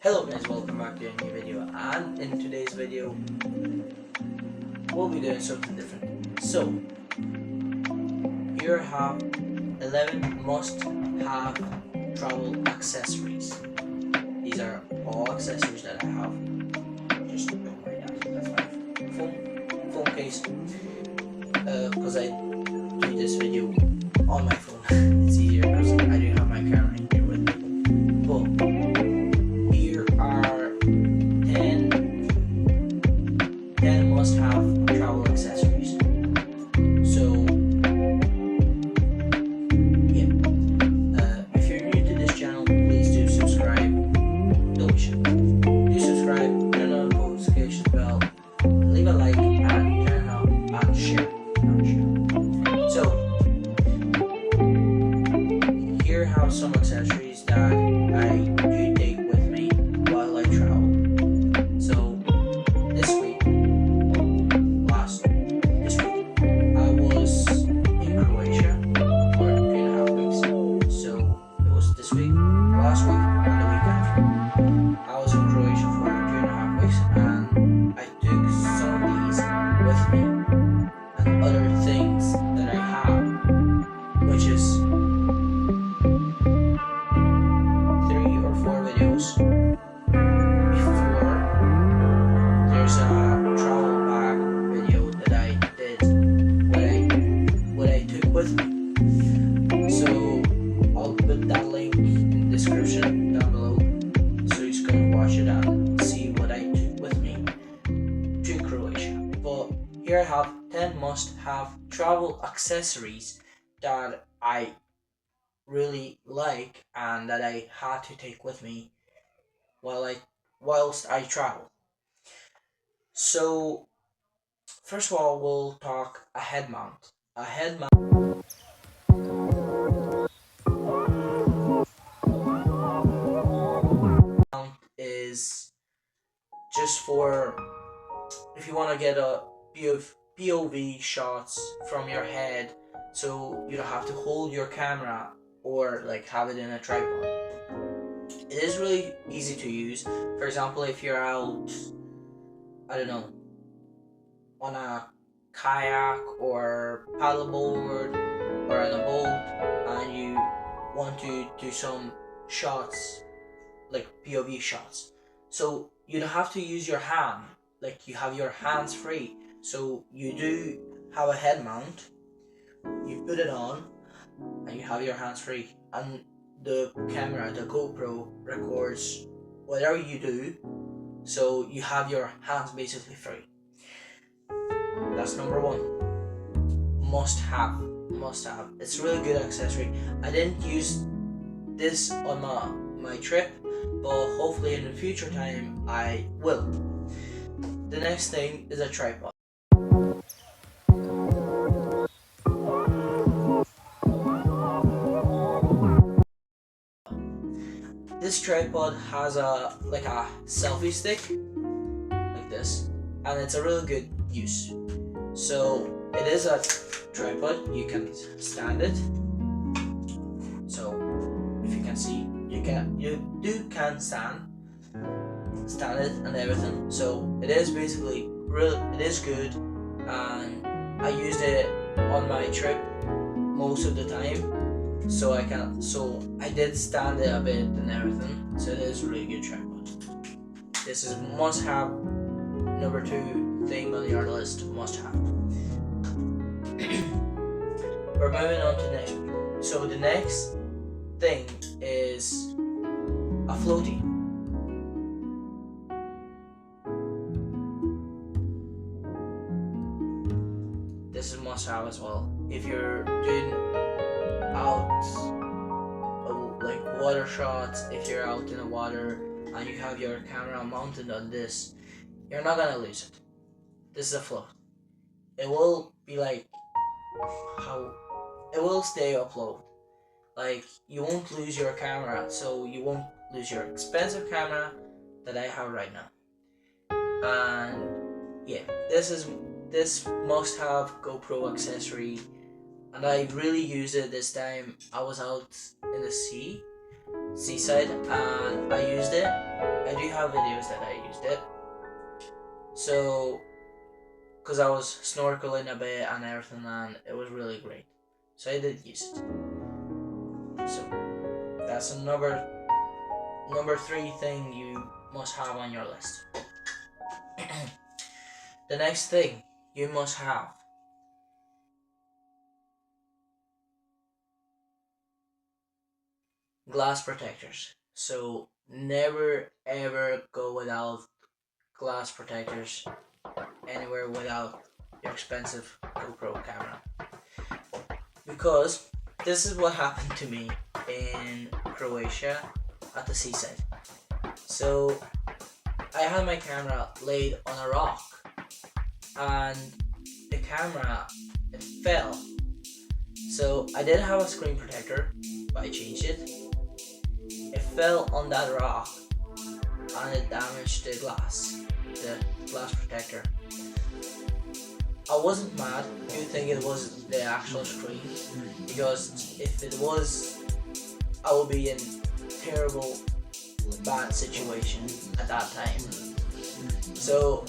Hello guys, welcome back to a new video, and in today's video we'll be doing something different. So here I have 11 must-have travel accessories. These are all accessories that I have. Just don't worry, that's my phone case, because I do this video on my phone. It's easier because I do have my camera here with me. But here are 10 must-have travel accessories. So yeah, if you're new to this channel, please do subscribe. Do subscribe, turn on the notification bell, leave a like, and turn on and share. So here have some accessories that I do take with me while I travel. So this week, this week, I was in Croatia for 2.5 weeks. So it was this week, last week, and the week after. I was in Croatia for 2.5 weeks, and I took some of these with me and other things that I have, which is 3 or 4 videos before there's a travel bag video that I did what I took with me. So I'll put that link in the description down below, so you can watch it and see what I took with me to Croatia. But here I have 10 must-have travel accessories that I really like and that I had to take with me whilst I travel. So first of all, we'll talk a head mount. A head mount is just for if you want to get a POV shots from your head, so you don't have to hold your camera or like have it in a tripod. It is really easy to use. For example, if you're out, I don't know, on a kayak or paddleboard or on a boat, and you want to do some shots, like POV shots, so you don't have to use your hand, like you have your hands free. So you do have a head mount, you put it on, and you have your hands free, and the camera, the GoPro, records whatever you do, so you have your hands basically free. That's number one. Must have. It's a really good accessory. I didn't use this on my trip, but hopefully in the future time I will. The next thing is a tripod. This tripod has a selfie stick like this, and it's a really good use. So it is a tripod, you can stand it. So if you can see, you can stand it and everything. So it is basically it is good, and I used it on my trip most of the time. So I did stand it a bit and everything. So it is a really good tripod. This is must have. Number 2 thing on your list, must have. We're moving on to next week. So the next thing is a floaty. This is must have as well. If you're doing out like water shots, if you're out in the water and you have your camera mounted on this, you're not gonna lose it. This is a float. It will be like it will stay afloat. Like you won't lose your camera, so you won't lose your expensive camera that I have right now. And yeah, this must have GoPro accessory, and I really used it this time. I was out in the seaside, and I used it. I do have videos that I used it. So, because I was snorkeling a bit and everything, and it was really great. So I did use it. So that's a number 3 thing you must have on your list. The next thing you must have glass protectors. So never ever go without glass protectors anywhere without your expensive GoPro camera. Because this is what happened to me in Croatia at the seaside. So I had my camera laid on a rock and the camera, it fell. So I didn't have a screen protector, but I changed it. It fell on that rock and it damaged the glass protector. I wasn't mad. Good thing it was the actual screen, because if it was, I would be in terrible bad situation at that time. So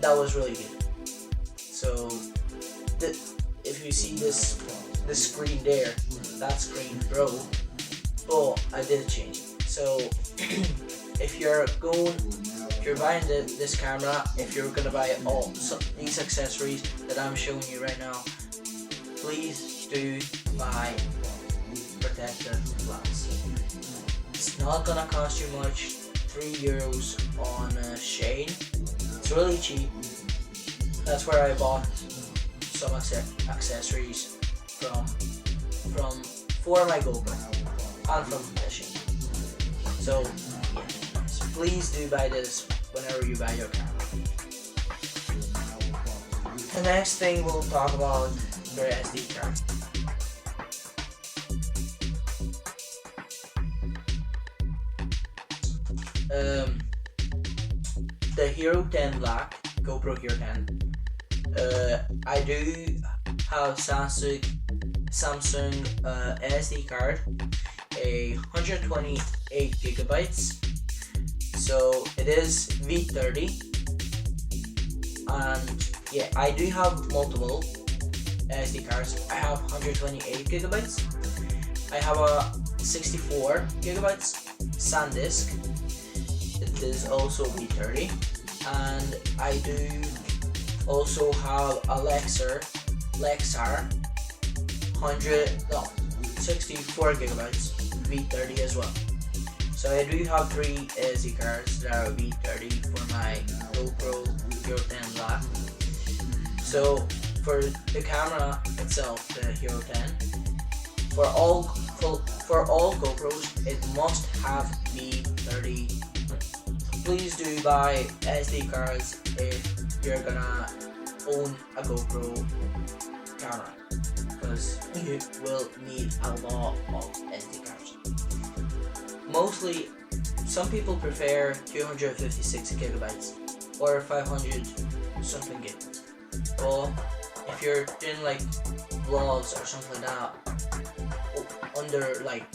that was really good. So if you see this screen there, that screen broke, but I did change it. So if you're buying this camera, if you're gonna buy these accessories that I'm showing you right now, please do buy protective glass. It's not gonna cost you much, €3 on Shein. It's really cheap. That's where I bought some accessories from for my GoPro and from fishing. So yeah, please do buy this whenever you buy your camera. The next thing we'll talk about your SD card. The Hero 10 Black, GoPro Hero 10. I do have Samsung SD card, a 128 gigabytes. So it is V30, and yeah, I do have multiple SD cards. I have 128 gigabytes. I have a 64 gigabytes SanDisk. It is also V30, and I do also have a Lexar 64 gigabytes V30 as well. So I do have 3 SD cards that are V30 for my GoPro Hero 10 Black. So for the camera itself, the Hero 10, for all GoPros, it must have V30. Please do buy SD cards if you're gonna own a GoPro camera, because you will need a lot of SD cards. Mostly, some people prefer 256 gigabytes or 500 something gig. Or if you're doing like vlogs or something like that, under like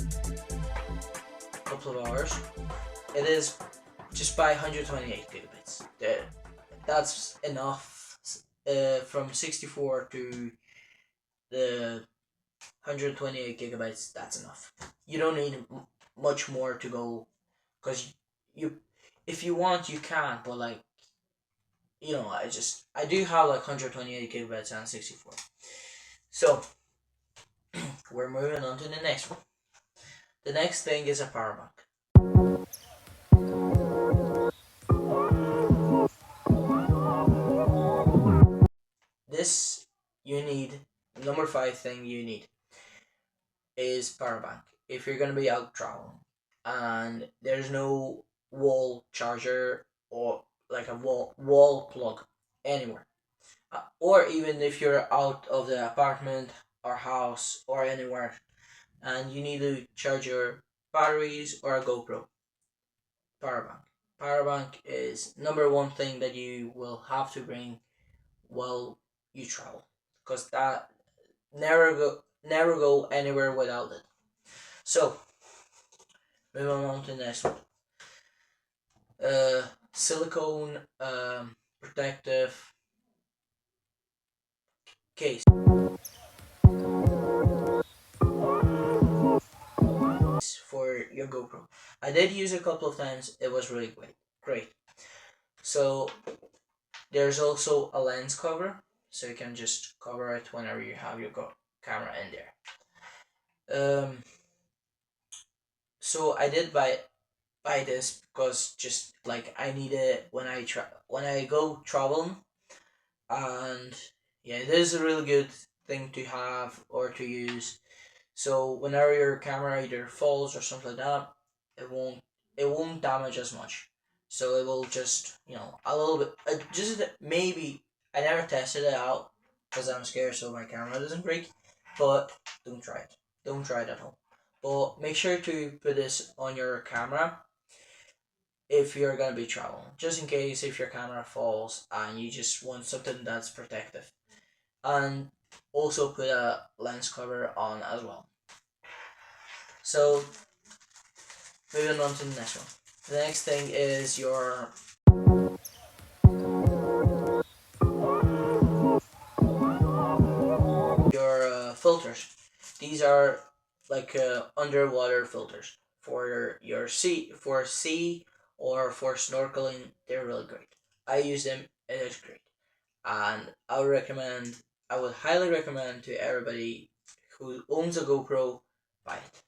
a couple of hours, it is just buy 128 gigabytes. That's enough. From 64 to the 128 gigabytes, that's enough. You don't need much more to go, because if you want, you can, but like, I do have like 128 gigabytes and 64. So we're moving on to the next one. The next thing is a power bank. This you need. Number 5 thing you need is power bank. If you're gonna be out traveling and there's no wall charger or like a wall plug anywhere, or even if you're out of the apartment or house or anywhere and you need to charge your batteries or a GoPro, power bank. Power bank is number 1 thing that you will have to bring while you travel, because that never go anywhere without it. So moving on to the next one. silicone protective case for your GoPro. I did use it a couple of times. It was really great. Great. So there's also a lens cover, so you can just cover it whenever you have your camera in there. So I did buy this because just like I need it when I go traveling, and yeah, it is a really good thing to have or to use. So whenever your camera either falls or something like that, it won't it won't damage as much. So it will just a little bit. Just maybe I never tested it out because I'm scared so my camera doesn't break. But don't try it. Don't try it at home. But make sure to put this on your camera if you're gonna be traveling, just in case if your camera falls and you just want something that's protective, and also put a lens cover on as well. So moving on to the next one. The next thing is your filters. These are like underwater filters for your sea or for snorkeling. They're really great. I use them. It is great, and I would highly recommend to everybody who owns a GoPro buy it.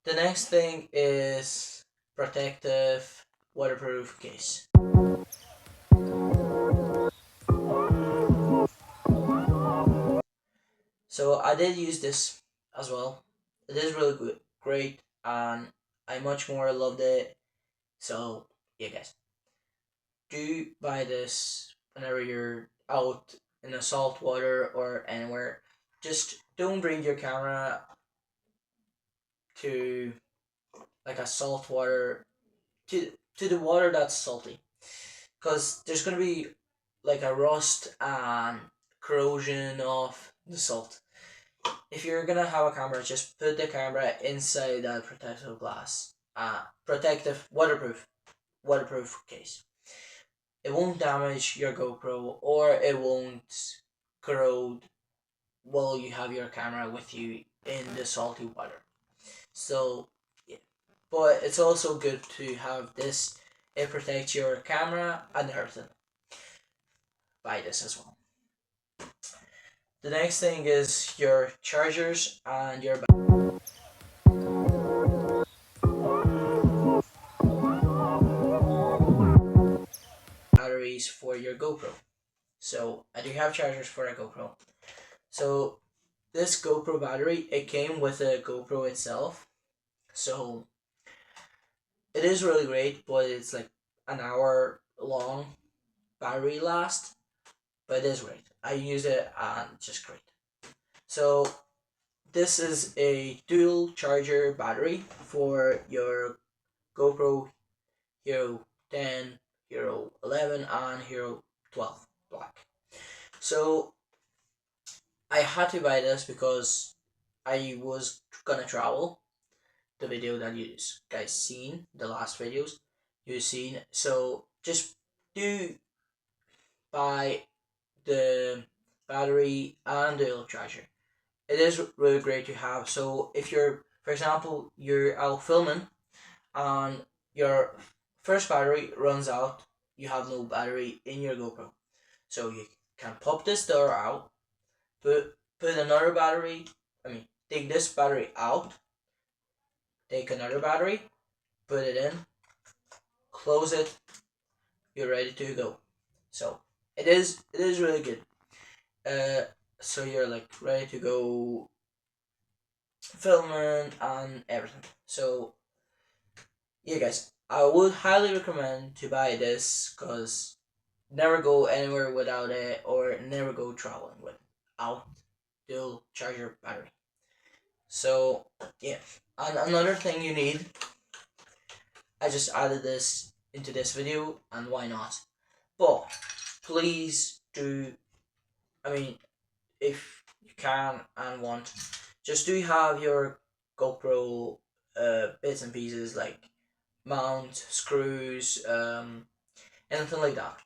The next thing is protective waterproof case. So I did use this as well. It is really good, great, and I much more loved it. So yeah, guys, do buy this whenever you're out in the salt water or anywhere. Just don't bring your camera to like a salt water to the water that's salty, because there's gonna be like a rust and corrosion of the salt. If you're gonna have a camera, just put the camera inside that protective glass, protective waterproof case. It won't damage your GoPro or it won't corrode while you have your camera with you in the salty water. So yeah, but it's also good to have this. It protects your camera and everything. Buy this as well. The next thing is your chargers and your batteries for your GoPro. So I do have chargers for a GoPro. So this GoPro battery, it came with a GoPro itself. So it is really great, but it's like an hour long battery last. But it is great. I use it and it's just great. So this is a dual charger battery for your GoPro Hero 10, Hero 11, and Hero 12 Black. So I had to buy this because I was gonna travel. The video that you guys seen, the last videos you seen. So just do buy the battery and the charger. It is really great to have. So if you're, for example, you're out filming and your first battery runs out, you have no battery in your GoPro. So you can pop this door out, put another battery, take this battery out, take another battery, put it in, close it, you're ready to go. So it is really good. So you're like ready to go filming and everything. So yeah, guys, I would highly recommend to buy this because never go anywhere without it, or never go traveling without dual charger battery. So yeah, and another thing you need, I just added this into this video, and why not? But please do, if you can and want, just do have your GoPro bits and pieces like mount, screws, anything like that.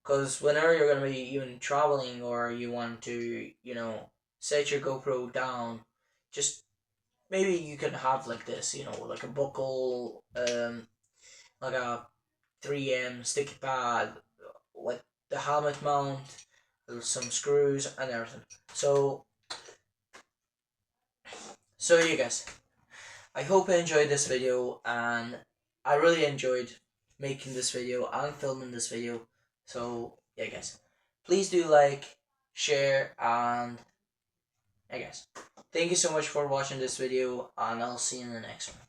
Because whenever you're gonna be even traveling or you want to, set your GoPro down, just maybe you can have like this, like a buckle, like a 3M sticky pad, like the helmet mount, some screws and everything. So you guys, I hope you enjoyed this video, and I really enjoyed making this video and filming this video. So yeah guys, please do like, share, and yeah guys, thank you so much for watching this video, and I'll see you in the next one.